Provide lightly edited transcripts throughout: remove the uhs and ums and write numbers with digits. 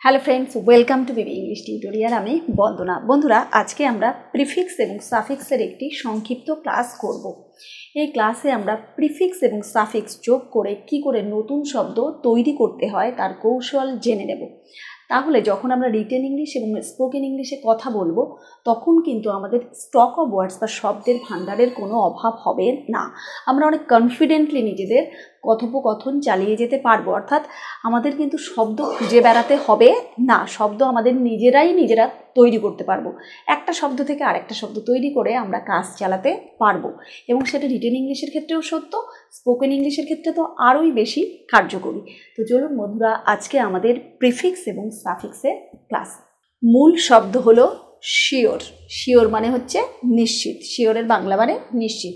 Hello friends, welcome to Bibi English tutorial. আমি বন্দনা। বন্ধুরা, আজকে আমরা প্রিফিক্স এবং সাফিক্সের একটি সংক্ষিপ্ত ক্লাস করব। এই ক্লাসে আমরা প্রিফিক্স এবং সাফিক্স যোগ করে কি করে নতুন শব্দ তৈরি করতে হয় তার কৌশল জেনে নেব। তাহলে যখন আমরা রিটেন ইংলিশ এবং স্পোকেন ইংলিশে কথা বলবো তখন কিন্তু আমাদের স্টক অফ ওয়ার্ডস বা শব্দের ভাণ্ডারের কোনো অভাব হবে না। আমরা অনেক কনফিডেন্টলি নিজেদের কথোপকথন চালিয়ে যেতে পারবো। অর্থাৎ আমাদের কিন্তু শব্দ খুঁজে বেড়াতে হবে না, শব্দ আমাদের নিজেরা তৈরি করতে পারবো। একটা শব্দ থেকে আরেকটা শব্দ তৈরি করে আমরা কাজ চালাতে পারবো, এবং সেটা রিটেন ইংলিশের ক্ষেত্রেও সত্য, স্পোকেন ইংলিশের ক্ষেত্রে তো আরোই বেশি কার্যকরী। তো চলুন বন্ধুরা, আজকে আমাদের প্রিফিক্স এবং সাফিক্সের ক্লাস। মূল শব্দ হলো শিওর। শিওর মানে হচ্ছে নিশ্চিত, শিওরের বাংলা মানে নিশ্চিত।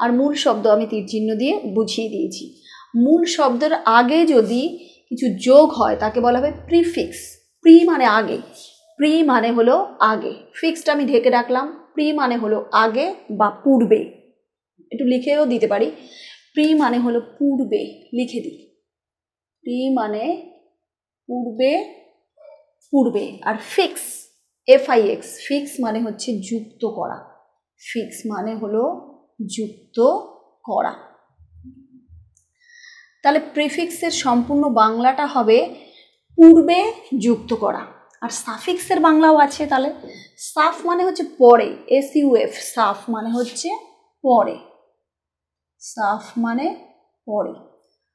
আর মূল শব্দ আমি তীর চিহ্ন দিয়ে বুঝিয়ে দিয়েছি। মূল শব্দের আগে যদি কিছু যোগ হয় তাকে বলা হবে প্রিফিক্স। প্রি মানে আগে, প্রি মানে হলো আগে, ফিক্সড আমি ঢেকে রাখলাম। প্রি মানে হলো আগে বা পূর্বে, একটু লিখেও দিতে পারি। প্রি মানে হলো পূর্বে, লিখে দিই। প্রি মানে পূর্বে, পূর্বে। আর ফিক্স, FIX, ফিক্স মানে হচ্ছে যুক্ত করা। ফিক্স মানে হলো যুক্ত করা। তাহলে প্রিফিক্সের সম্পূর্ণ বাংলাটা হবে পূর্বে যুক্ত করা। আর সাফিক্সের বাংলাও আছে। তাহলে সাফ মানে হচ্ছে পরে, SUF, সাফ মানে হচ্ছে পরে, সাফ মানে পরে।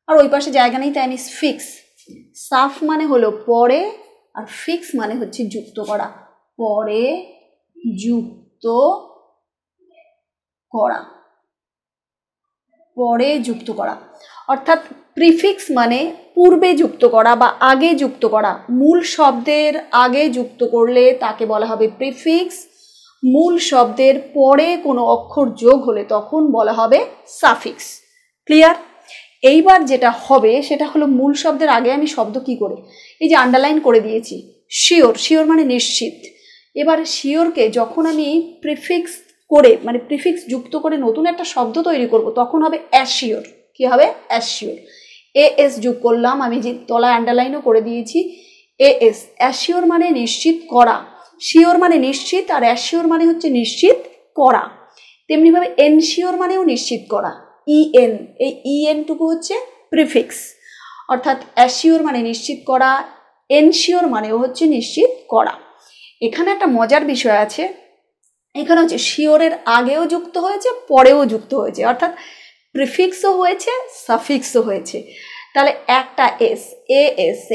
আর ওই পাশে জায়গা নেই তাই আমি ফিক্স। সাফ মানে হলো পরে, আর ফিক্স মানে হচ্ছে যুক্ত করা, পরে যুক্ত করা, পরে যুক্ত করা। অর্থাৎ প্রিফিক্স মানে পূর্বে যুক্ত করা বা আগে যুক্ত করা। মূল শব্দের আগে যুক্ত করলে তাকে বলা হবে প্রিফিক্স। মূল শব্দের পরে কোনো অক্ষর যোগ হলে তখন বলা হবে সাফিক্স। ক্লিয়ার? এইবার যেটা হবে সেটা হলো মূল শব্দের আগে আমি শব্দ কি করে, এই যে আন্ডারলাইন করে দিয়েছি শিওর। শিওর মানে নিশ্চিত। এবার শিওরকে যখন আমি প্রিফিক্স করে মানে প্রিফিক্স যুক্ত করে নতুন একটা শব্দ তৈরি করব তখন হবে অ্যাসিওর। কি হবে? অ্যাসিওর। AS যোগ করলাম, আমি যে তলায় আন্ডারলাইনও করে দিয়েছি AS। অ্যাসিওর মানে নিশ্চিত করা। শিওর মানে নিশ্চিত, আর অ্যাসিওর মানে হচ্ছে নিশ্চিত করা। তেমনিভাবে এনশিওর মানেও নিশ্চিত করা, EN। এই EN টুকু হচ্ছে প্রিফিক্স। অর্থাৎ অ্যাসিওর মানে নিশ্চিত করা, এনশিওর মানেও হচ্ছে নিশ্চিত করা। এখানে একটা মজার বিষয় আছে, এখানে হচ্ছে শিওরের আগেও যুক্ত হয়েছে, পরেও যুক্ত হয়েছে, অর্থাৎ প্রিফিক্সও হয়েছে, সাফিক্সও হয়েছে। তাহলে একটা AS,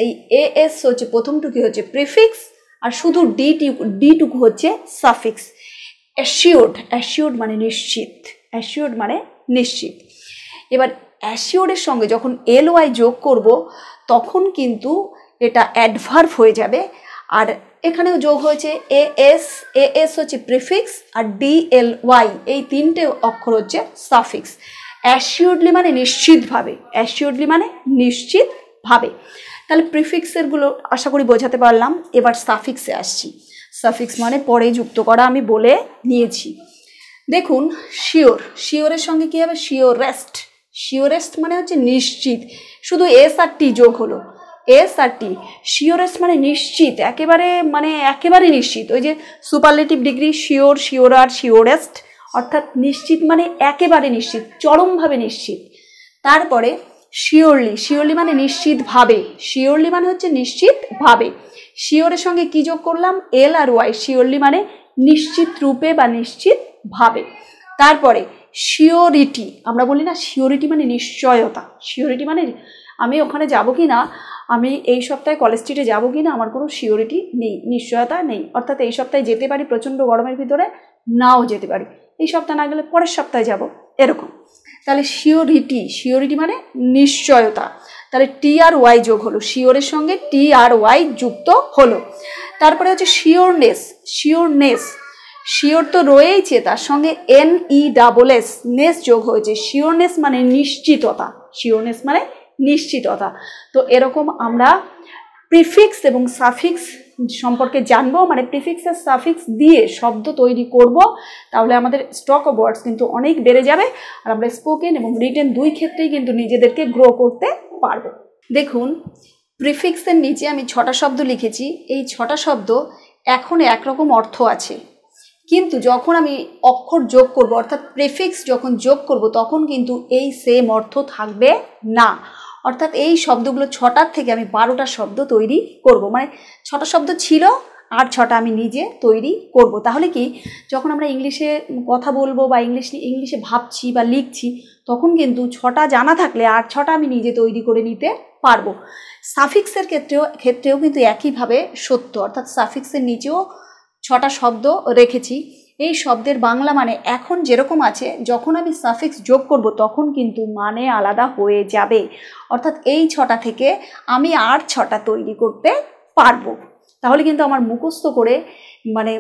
এই AS হচ্ছে প্রথমটুকু হচ্ছে প্রিফিক্স, আর শুধু ডি টুকু হচ্ছে সাফিক্স। অ্যাসিওর্ড, অ্যাসিওর্ড মানে নিশ্চিত, অ্যাসিওর্ড মানে নিশ্চিত। এবার অ্যাসিওর্ডের সঙ্গে যখন LY যোগ করব তখন কিন্তু এটা অ্যাডভার্ব হয়ে যাবে। আর এখানেও যোগ হয়েছে AS হচ্ছে প্রিফিক্স, আর DLY এই তিনটে অক্ষর হচ্ছে সাফিক্স। অ্যাসিওর্ডলি মানে নিশ্চিতভাবে, অ্যাসিওর্ডলি মানে নিশ্চিতভাবে। তাহলে প্রিফিক্সেরগুলো আশা করি বোঝাতে পারলাম। এবার সাফিক্সে আসছি। সাফিক্স মানে পরে যুক্ত করা আমি বলে নিয়েছি। দেখুন শিওর, শিওরের সঙ্গে কী হবে? শিওরেস্ট। শিওরেস্ট মানে হচ্ছে নিশ্চিত, শুধু S আর T যোগ হলো, S আর T। শিওরেস্ট মানে নিশ্চিত, একেবারে নিশ্চিত। ওই যে সুপারলেটিভ ডিগ্রি, শিওর, শিওরার, শিওরেস্ট, অর্থাৎ নিশ্চিত মানে একেবারে নিশ্চিত, চরমভাবে নিশ্চিত। তারপরে শিওরলি, শিওরলি মানে নিশ্চিতভাবে, শিওরলি মানে হচ্ছে নিশ্চিতভাবে। শিওরের সঙ্গে কি যোগ করলাম? L আর Y। শিওরলি মানে নিশ্চিত রূপে বা নিশ্চিতভাবে। তারপরে শিওরিটি, আমরা বলি না শিওরিটি মানে নিশ্চয়তা। শিওরিটি মানে আমি ওখানে যাব কি না, আমি এই সপ্তাহে কলেজ স্ট্রিটে যাবো কি না, আমার কোনো শিওরিটি নেই, নিশ্চয়তা নেই। অর্থাৎ এই সপ্তাহে যেতে পারি প্রচণ্ড গরমের ভিতরে, নাও যেতে পারি, এই সপ্তাহে না গেলে পরের সপ্তাহে যাব, এরকম। তাহলে শিওরিটি, শিওরিটি মানে নিশ্চয়তা। তাহলে T আর Y যোগ হলো, শিওরের সঙ্গে T আর Y যুক্ত হলো। তারপরে হচ্ছে শিওরনেস, শিওরনেস, শিওর তো রয়েইছে, তার সঙ্গে NESS, নেস যোগ হয়েছে। শিওরনেস মানে নিশ্চিততা, শিওরনেস মানে নিশ্চিততা। তো এরকম আমরা প্রিফিক্স এবং সাফিক্স সম্পর্কে জানবো, মানে প্রিফিক্স আর সাফিক্স দিয়ে শব্দ তৈরি করব। তাহলে আমাদের স্টক অফ ওয়ার্ডস কিন্তু অনেক বেড়ে যাবে, আর আমরা স্পোকেন এবং রিটেন দুই ক্ষেত্রেই কিন্তু নিজেদেরকে গ্রো করতে পারবো। দেখুন প্রিফিক্সের নিচে আমি 6টা শব্দ লিখেছি। এই 6টা শব্দ এখন একরকম অর্থ আছে, কিন্তু যখন আমি অক্ষর যোগ করব অর্থাৎ প্রিফিক্স যখন যোগ করব তখন কিন্তু এই সেম অর্থ থাকবে না। অর্থাৎ এই শব্দগুলো 6টার থেকে আমি 12টা শব্দ তৈরি করব, মানে 6টা শব্দ ছিল আর 6টা আমি নিজে তৈরি করব। তাহলে কি, যখন আমরা ইংলিশে কথা বলবো বা ইংলিশে ভাবছি বা লিখছি, তখন কিন্তু 6টা জানা থাকলে আর 6টা আমি নিজে তৈরি করে নিতে পারবো। সাফিক্সের ক্ষেত্রেও কিন্তু একইভাবে সত্য, অর্থাৎ সাফিক্সের নিচেও 6টা শব্দ রেখেছি। এই শব্দের বাংলা মানে এখন যেরকম আছে, যখন আমি সাফিক্স যোগ করব তখন কিন্তু মানে আলাদা হয়ে যাবে। অর্থাৎ এই 6টা থেকে আমি আর 6টা তৈরি করতে পারবো। তাহলে কিন্তু আমার মুখস্থ করে, মানে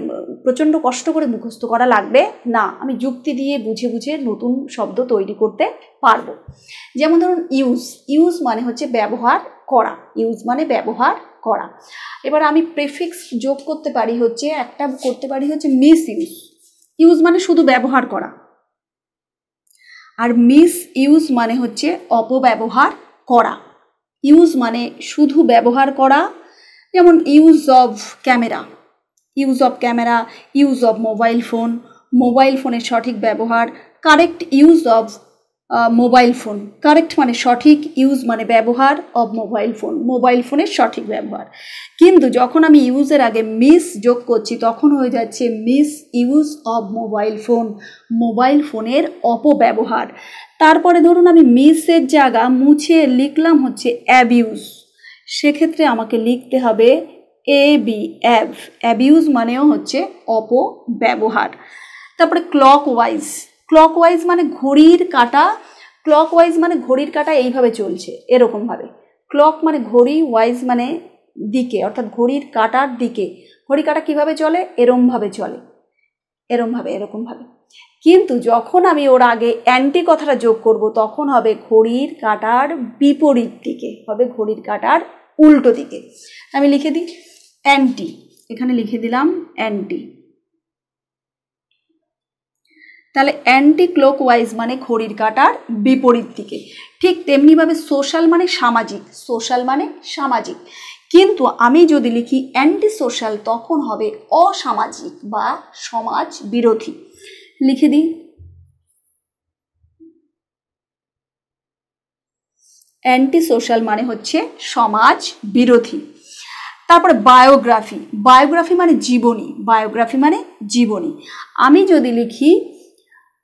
প্রচণ্ড কষ্ট করে মুখস্থ করা লাগবে না, আমি যুক্তি দিয়ে বুঝে বুঝে নতুন শব্দ তৈরি করতে পারবো। যেমন ধরুন ইউজ মানে হচ্ছে ব্যবহার করা, ইউজ মানে ব্যবহার করা। এবার আমি প্রিফিক্স যোগ করতে পারি হচ্ছে, একটা করতে পারি হচ্ছে মিস ইউজ মানে শুধু ব্যবহার করা, আর মিস ইউজ মানে হচ্ছে অপব্যবহার করা। ইউজ মানে শুধু ব্যবহার করা, যেমন use of camera, use of mobile ফোনের সঠিক ব্যবহার, correct use of mobile phone, correct মানে সঠিক, ইউজ মানে ব্যবহার, অফ মোবাইল ফোনের সঠিক ব্যবহার। কিন্তু যখন আমি ইউজের আগে মিস যোগ করছি তখন হয়ে যাচ্ছে মিস ইউজ অফ মোবাইল ফোনের অপব্যবহার। তারপরে ধরুন আমি মিসের জায়গা মুছে লিখলাম হচ্ছে অ্যাবিউজ, সেক্ষেত্রে আমাকে লিখতে হবে অ্যাবিউজ মানেও হচ্ছে অপব্যবহার। তারপরে ক্লকওয়াইজ মানে ঘড়ির কাঁটা, এইভাবে চলছে, এরকমভাবে। ক্লক মানে ঘড়ি, ওয়াইজ মানে দিকে, অর্থাৎ ঘড়ির কাঁটার দিকে। ঘড়ি কাঁটা কীভাবে চলে? এরমভাবে চলে, এরকমভাবে। কিন্তু যখন আমি ওর আগে অ্যান্টি কথাটা যোগ করব তখন হবে ঘড়ির কাঁটার বিপরীত দিকে, হবে ঘড়ির কাঁটার উল্টো দিকে। আমি লিখে দিই অ্যান্টি, এখানে লিখে দিলাম অ্যান্টি। তাহলে অ্যান্টি ক্লকওয়াইজ মানে ঘড়ির কাঁটার বিপরীত দিকে। ঠিক তেমনিভাবে সোশ্যাল মানে সামাজিক, কিন্তু আমি যদি লিখি অ্যান্টি সোশ্যাল তখন হবে অসামাজিক বা সমাজ বিরোধী। লিখে দিই অ্যান্টি সোশ্যাল মানে হচ্ছে সমাজ বিরোধী। তারপরে বায়োগ্রাফি মানে জীবনী, আমি যদি লিখি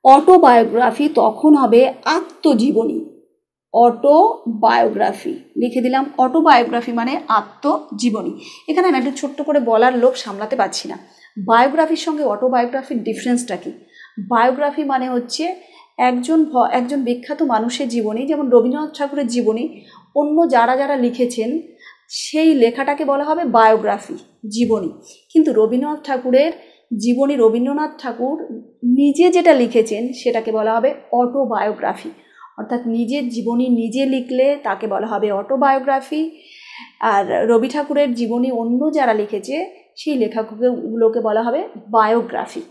অটোবায়োগ্রাফি তখন হবে আত্মজীবনী, লিখে দিলাম অটোবায়োগ্রাফি মানে আত্মজীবনী। এখানে আমি একটু ছোট্ট করে বলার লোভ সামলাতে পারছি না, বায়োগ্রাফির সঙ্গে অটোবায়োগ্রাফির ডিফারেন্সটা কি। বায়োগ্রাফি মানে হচ্ছে একজন বিখ্যাত মানুষের জীবনী, যেমন রবীন্দ্রনাথ ঠাকুরের জীবনী, অন্য যারা লিখেছেন সেই লেখাটাকে বলা হবে বায়োগ্রাফি, জীবনী। কিন্তু রবীন্দ্রনাথ ঠাকুর নিজে যেটা লিখেছেন সেটাকে বলা হবে অটোবায়োগ্রাফি, অর্থাৎ নিজের জীবনী নিজে লিখলে তাকে বলা হবে অটোবায়োগ্রাফি। আর রবি ঠাকুরের জীবনী অন্য যারা লিখেছে সেই লেখাগুলোকে বলা হবে বায়োগ্রাফি।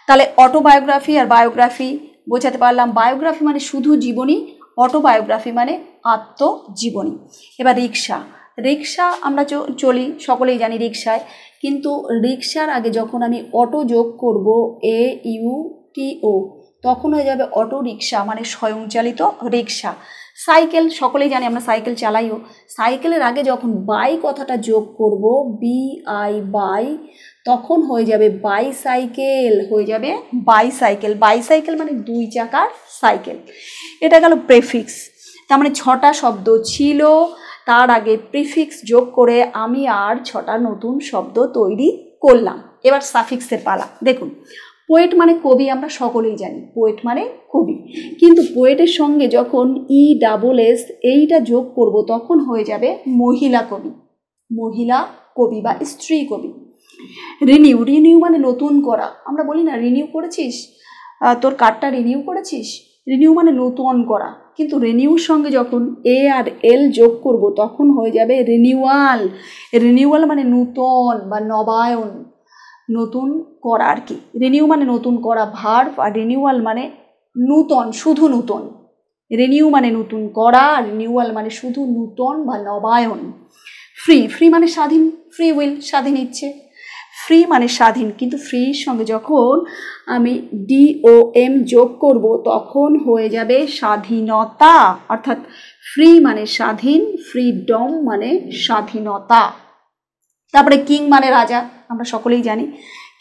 তাহলে অটোবায়োগ্রাফি আর বায়োগ্রাফি বোঝাতে পারলাম। বায়োগ্রাফি মানে শুধু জীবনী, অটোবায়োগ্রাফি মানে আত্মজীবনী। এবার রিক্সা আমরা চলি, সকলেই জানি রিক্সায়, কিন্তু রিক্সার আগে যখন আমি অটো যোগ করব AUTO তখন হয়ে যাবে অটো রিক্সা মানে স্বয়ংচালিত রিক্সা। সাইকেল সকলেই জানি, আমরা সাইকেল চালাইও, সাইকেলের আগে যখন বাই কথাটা যোগ করব BI তখন হয়ে যাবে বাইসাইকেল মানে 2 চাকার সাইকেল। এটা গেল প্রিফিক্স। তার মানে 6টা শব্দ ছিল, তার আগে প্রিফিক্স যোগ করে আমি আর 6টা নতুন শব্দ তৈরি করলাম। এবার সাফিক্সের পালা। দেখুন, পোয়েট মানে কবি, আমরা সকলেই জানি পোয়েট মানে কবি, কিন্তু পোয়েটের সঙ্গে যখন ESS এইটা যোগ করব তখন হয়ে যাবে মহিলা কবি বা স্ত্রী কবি। রিনিউ মানে নতুন করা, আমরা বলি না রিনিউ করেছিস, তোর কার্ডটা রিনিউ করেছিস, রিনিউ মানে নতুন করা। কিন্তু রিনিউর সঙ্গে যখন A আর L যোগ করব তখন হয়ে যাবে রিনিউয়াল মানে নূতন বা নবায়ন, নতুন করা আর কি। রিনিউ মানে নতুন করা ভার্ব, আর রিনিউয়াল মানে নূতন, শুধু নূতন। রিনিউ মানে নতুন করা, রিনিউয়াল মানে শুধু নূতন বা নবায়ন। ফ্রি, ফ্রি মানে স্বাধীন, ফ্রি উইল স্বাধীন ইচ্ছে, ফ্রি মানে স্বাধীন, কিন্তু ফ্রির সঙ্গে যখন আমি DOM যোগ করব তখন হয়ে যাবে স্বাধীনতা, অর্থাৎ ফ্রি মানে স্বাধীন, ফ্রিডম মানে স্বাধীনতা। তারপরে কিং মানে রাজা, আমরা সকলেই জানি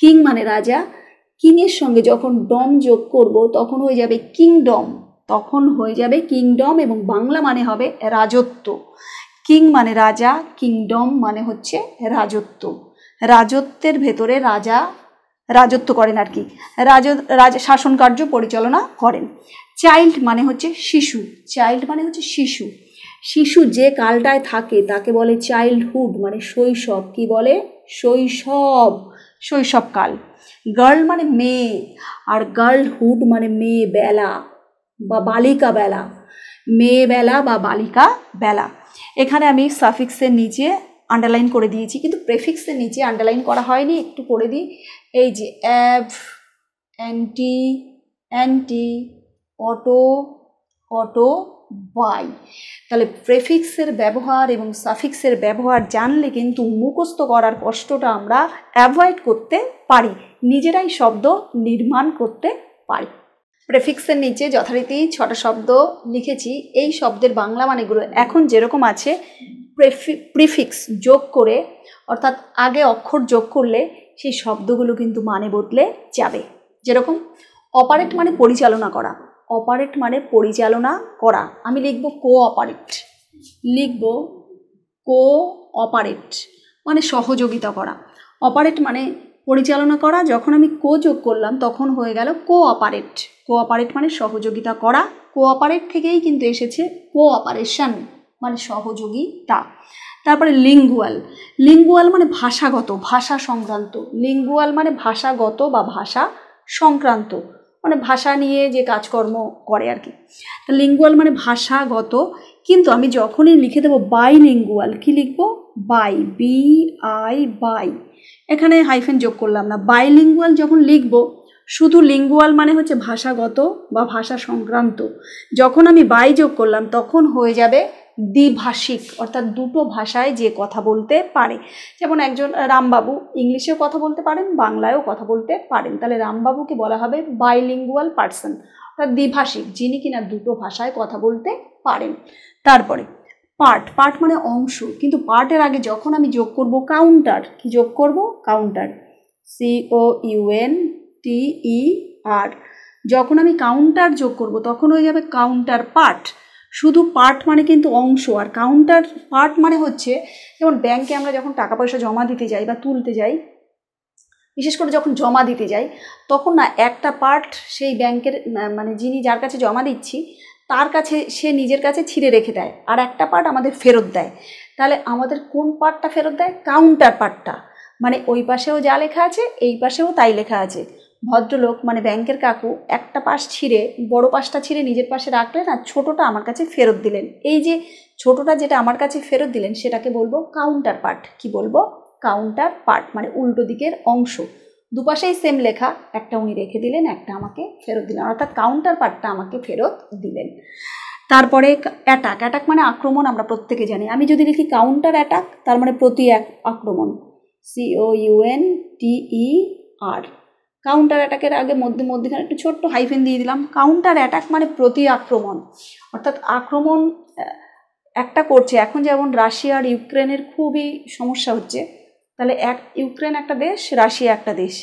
কিং মানে রাজা, কিংয়ের সঙ্গে যখন ডম যোগ করব তখন হয়ে যাবে কিংডম, তখন হয়ে যাবে কিংডম, এবং বাংলা মানে হবে রাজত্ব। কিং মানে রাজা, কিংডম মানে হচ্ছে রাজত্ব। রাজত্বের ভেতরে রাজা রাজত্ব করেন আর কি, শাসন কার্য পরিচালনা করেন। চাইল্ড মানে হচ্ছে শিশু, চাইল্ড মানে হচ্ছে শিশু, শিশু যে কালটায় থাকে তাকে বলে চাইল্ডহুড মানে শৈশব, কি বলে শৈশব, শৈশবকাল। গার্ল মানে মেয়ে, আর গার্লহুড মানে মেয়ে বেলা বা বালিকা বেলা, মেয়ে বেলা বা বালিকা বেলা। এখানে আমি সাফিক্সের নিচে আন্ডারলাইন করে দিয়েছি, কিন্তু প্রেফিক্সের নিচে আন্ডারলাইন করা হয়নি, একটু করে দিই। এই যে অ্যাভ, anti, anti, auto, auto, bi. তাহলে প্রেফিক্সের ব্যবহার এবং সাফিক্সের ব্যবহার জানলে কিন্তু মুখস্থ করার কষ্টটা আমরা অ্যাভয়েড করতে পারি, নিজেরাই শব্দ নির্মাণ করতে পারি। প্রেফিক্সের নিচে যথারীতি 6টা শব্দ লিখেছি, এই শব্দের বাংলা মানেগুলো এখন যেরকম আছে প্রিফিক্স যোগ করে, অর্থাৎ আগে অক্ষর যোগ করলে সেই শব্দগুলো কিন্তু মানে বদলে যাবে। যেরকম অপারেট মানে পরিচালনা করা, অপারেট মানে পরিচালনা করা, আমি লিখব কোঅপারেট, লিখব কোঅপারেট মানে সহযোগিতা করা। অপারেট মানে পরিচালনা করা, যখন আমি কো যোগ করলাম তখন হয়ে গেল কোঅপারেট, কোঅপারেট মানে সহযোগিতা করা। কোঅপারেট থেকেই কিন্তু এসেছে কোঅপারেশন মানে সহযোগিতা। তারপরে লিঙ্গুয়াল, লিঙ্গুয়াল মানে ভাষাগত, ভাষা সংক্রান্ত, লিঙ্গুয়াল মানে ভাষাগত বা ভাষা সংক্রান্ত, মানে ভাষা নিয়ে যে কাজকর্ম করে আর কি। তা লিঙ্গুয়াল মানে ভাষাগত, কিন্তু আমি যখনই লিখে দেবো বাইলিঙ্গুয়াল, কি লিখব বাই, BI বাই, এখানে হাইফেন যোগ করলাম না। বাইলিঙ্গুয়াল যখন লিখব, শুধু লিঙ্গুয়াল মানে হচ্ছে ভাষাগত বা ভাষা সংক্রান্ত, যখন আমি বাই যোগ করলাম তখন হয়ে যাবে দ্বিভাষিক, অর্থাৎ দুটো ভাষায় যে কথা বলতে পারে। যেমন একজন রামবাবু ইংলিশেও কথা বলতে পারেন, বাংলায়ও কথা বলতে পারেন, তাহলে রামবাবুকে বলা হবে বাইলিঙ্গুয়াল পার্সন, অর্থাৎ দ্বিভাষিক, যিনি কিনা দুটো ভাষায় কথা বলতে পারেন। তারপরে পার্ট, পার্ট মানে অংশ, কিন্তু পার্টের আগে যখন আমি যোগ করব কাউন্টার, কি যোগ করব কাউন্টার, COUNTER, যখন আমি কাউন্টার যোগ করব তখন হয়ে যাবে কাউন্টার পার্ট। শুধু পার্ট মানে কিন্তু অংশ, আর কাউন্টার পার্ট মানে হচ্ছে, যেমন ব্যাংকে আমরা যখন টাকা পয়সা জমা দিতে যাই বা তুলতে যাই, বিশেষ করে যখন জমা দিতে যাই তখন না একটা পার্ট সেই ব্যাংকের মানে যিনি যার কাছে জমা দিচ্ছি তার কাছে সে নিজের কাছে ছিঁড়ে রেখে দেয়, আর একটা পার্ট আমাদের ফেরত দেয়। তাহলে আমাদের কোন পার্টটা ফেরত দেয়, কাউন্টার পার্টটা, মানে ওই পাশেও যা লেখা আছে এই পাশেও তাই লেখা আছে। ভদ্রলোক মানে ব্যাংকের কাকু একটা পাশ ছিঁড়ে, বড় পাশটা ছিঁড়ে নিজের পাশে রাখলেন আর ছোটোটা আমার কাছে ফেরত দিলেন, এই যে ছোটোটা যেটা আমার কাছে ফেরত দিলেন সেটাকে বলবো কাউন্টার পার্ট। কি বলবো কাউন্টার পার্ট, মানে উল্টো দিকের অংশ, দুপাশেই সেম লেখা, একটা উনি রেখে দিলেন, একটা আমাকে ফেরত দিলেন, অর্থাৎ কাউন্টার পার্টটা আমাকে ফেরত দিলেন। তারপরে অ্যাটাক, অ্যাটাক মানে আক্রমণ, আমরা প্রত্যেকে জানি। আমি যদি লিখি কাউন্টার অ্যাটাক তার মানে প্রতি আক্রমণ, COUNTER, কাউন্টার অ্যাটাকের আগে মধ্যখানে একটু ছোট্ট হাইফেন দিয়ে দিলাম। কাউন্টার অ্যাটাক মানে প্রতি আক্রমণ, অর্থাৎ আক্রমণ একটা করছে। এখন যেমন রাশিয়া আর ইউক্রেনের খুবই সমস্যা হচ্ছে, তাহলে ইউক্রেন একটা দেশ, রাশিয়া একটা দেশ,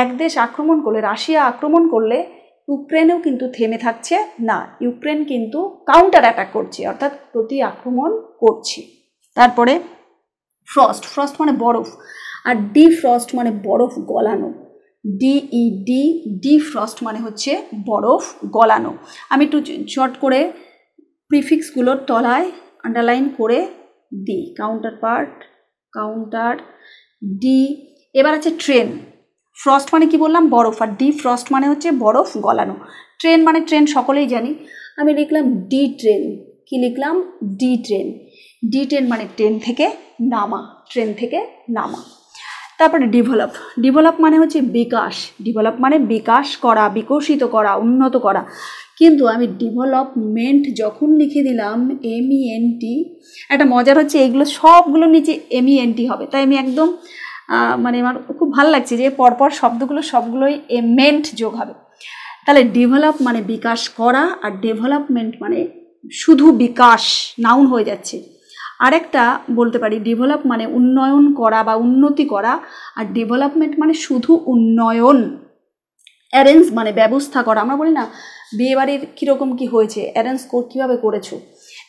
এক দেশ আক্রমণ করলে, রাশিয়া আক্রমণ করলে ইউক্রেনেও কিন্তু থেমে থাকছে না, ইউক্রেন কিন্তু কাউন্টার অ্যাটাক করছে, অর্থাৎ প্রতি আক্রমণ করছে। তারপরে ফ্রস্ট, ফ্রস্ট মানে বরফ, আর ডিফ্রস্ট মানে বরফ গলানো, ডিফ্রস্ট মানে হচ্ছে বরফ গলানো। আমি একটু শর্ট করে প্রিফিক্সগুলোর তলায় আন্ডারলাইন করে দিই, কাউন্টার পার্ট, কাউন্টার, এবার আছে ট্রেন। ফ্রস্ট মানে কি বললাম বরফ, আর ডিফ্রস্ট মানে হচ্ছে বরফ গলানো। ট্রেন মানে ট্রেন সকলেই জানি, আমি লিখলাম ট্রেন, কি লিখলাম ট্রেন, ট্রেন মানে ট্রেন থেকে নামা, ট্রেন থেকে নামা। তারপরে ডেভেলপ, ডেভেলপ মানে হচ্ছে বিকাশ, ডেভেলপ মানে বিকাশ করা, বিকশিত করা, উন্নত করা। কিন্তু আমি ডেভেলপমেন্ট যখন লিখে দিলাম MENT, একটা মজার হচ্ছে এইগুলো সবগুলো নিচে MENT হবে, তাই আমি একদম মানে আমার খুব ভালো লাগছে যে পরপর শব্দগুলো সবগুলোই মেন্ট যোগ হবে। তাহলে ডেভেলপ মানে বিকাশ করা, আর ডেভেলপমেন্ট মানে শুধু বিকাশ, নাউন হয়ে যাচ্ছে। আরেকটা বলতে পারি ডেভেলপ মানে উন্নয়ন করা বা উন্নতি করা, আর ডেভেলপমেন্ট মানে শুধু উন্নয়ন। অ্যারেঞ্জ মানে ব্যবস্থা করা, আমরা বলি না বিয়েবাড়ির কীরকম কী হয়েছে, অ্যারেঞ্জ কীভাবে করেছো,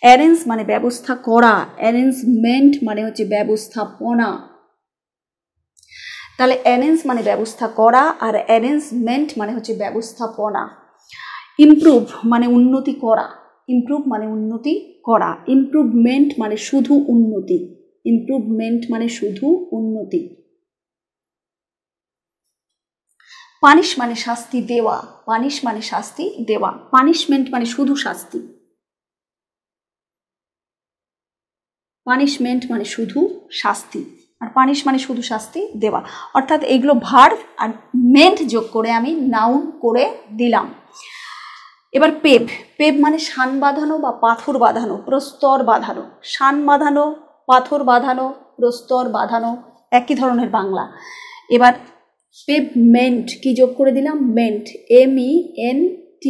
অ্যারেঞ্জ মানে ব্যবস্থা করা, অ্যারেঞ্জমেন্ট মানে হচ্ছে ব্যবস্থাপনা। তাহলে অ্যারেঞ্জ মানে ব্যবস্থা করা, আর অ্যারেঞ্জমেন্ট মানে হচ্ছে ব্যবস্থাপনা। ইমপ্রুভ মানে উন্নতি করা, ইমপ্রুভ মানে উন্নতি করা, ইমপ্রুভমেন্ট মানে শুধু উন্নতি, ইমপ্রুভমেন্ট মানে শুধু উন্নতি। পানিশ মানে শাস্তি দেওয়া, পানিশ মানে শাস্তি দেওয়া, পানিশমেন্ট মানে শুধু শাস্তি, পানিশমেন্ট মানে শুধু শাস্তি, আর পানিশ মানে শুধু শাস্তি দেওয়া। অর্থাৎ এইগুলো ভার্ব আর মেন্ট যোগ করে আমি নাউন করে দিলাম। এবার পেভ, পেভ মানে শান বাঁধানো বা পাথর বাঁধানো, প্রস্তর বাঁধানো, শান বাঁধানো, পাথর বাঁধানো, প্রস্তর বাঁধানো, একই ধরনের বাংলা। এবার পেভমেন্ট কি যোগ করে দিলাম, মেন্ট, MENT,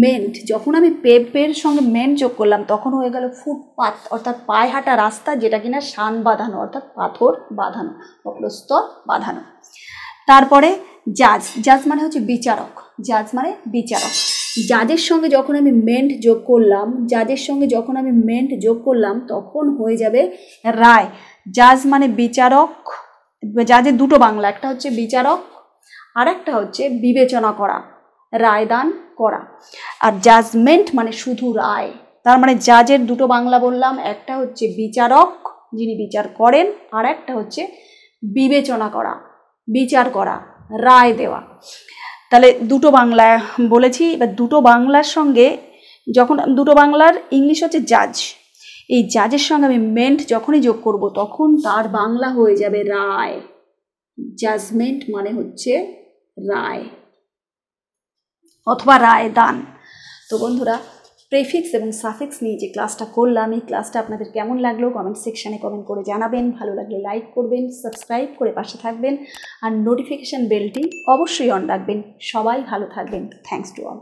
মেন্ট। যখন আমি পেভের সঙ্গে মেন্ট যোগ করলাম তখন হয়ে গেল ফুটপাথ, অর্থাৎ পায়ে হাঁটা রাস্তা, যেটা কিনা শান বাঁধানো অর্থাৎ পাথর বাঁধানো বা প্রস্তর বাঁধানো। তারপরে জাজ, জাজ মানে হচ্ছে বিচারক, জাজ মানে বিচারক। জাজের সঙ্গে যখন আমি মেন্ট যোগ করলাম, জাজের সঙ্গে যখন আমি মেন্ট যোগ করলাম তখন হয়ে যাবে রায়। জাজ মানে বিচারক, জাজের দুটো বাংলা, একটা হচ্ছে বিচারক আর একটা হচ্ছে বিবেচনা করা, রায়দান করা। আর জাজমেন্ট মানে শুধু রায়, তার মানে জাজের দুটো বাংলা বললাম, একটা হচ্ছে বিচারক যিনি বিচার করেন, আর একটা হচ্ছে বিবেচনা করা, বিচার করা, রায় দেওয়া। তাহলে দুটো বাংলা বলেছি। এবার দুটো বাংলার সঙ্গে যখন দুটো বাংলার ইংলিশ হচ্ছে জাজ, এই জাজের সঙ্গে আমি মেন্ট যখনই যোগ করব তখন তার বাংলা হয়ে যাবে রায়। জাজমেন্ট মানে হচ্ছে রায় অথবা রায় দান। তো বন্ধুরা, প্রেফিক্স এবং সাফিক্স নিয়ে যে ক্লাসটা করলাম, এই ক্লাসটা আপনাদের কেমন লাগলো কমেন্ট সেকশানে কমেন্ট করে জানাবেন। ভালো লাগলে লাইক করবেন, সাবস্ক্রাইব করে পাশে থাকবেন, আর নোটিফিকেশান বেলটি অবশ্যই অন রাখবেন। সবাই ভালো থাকবেন। Thanks to all.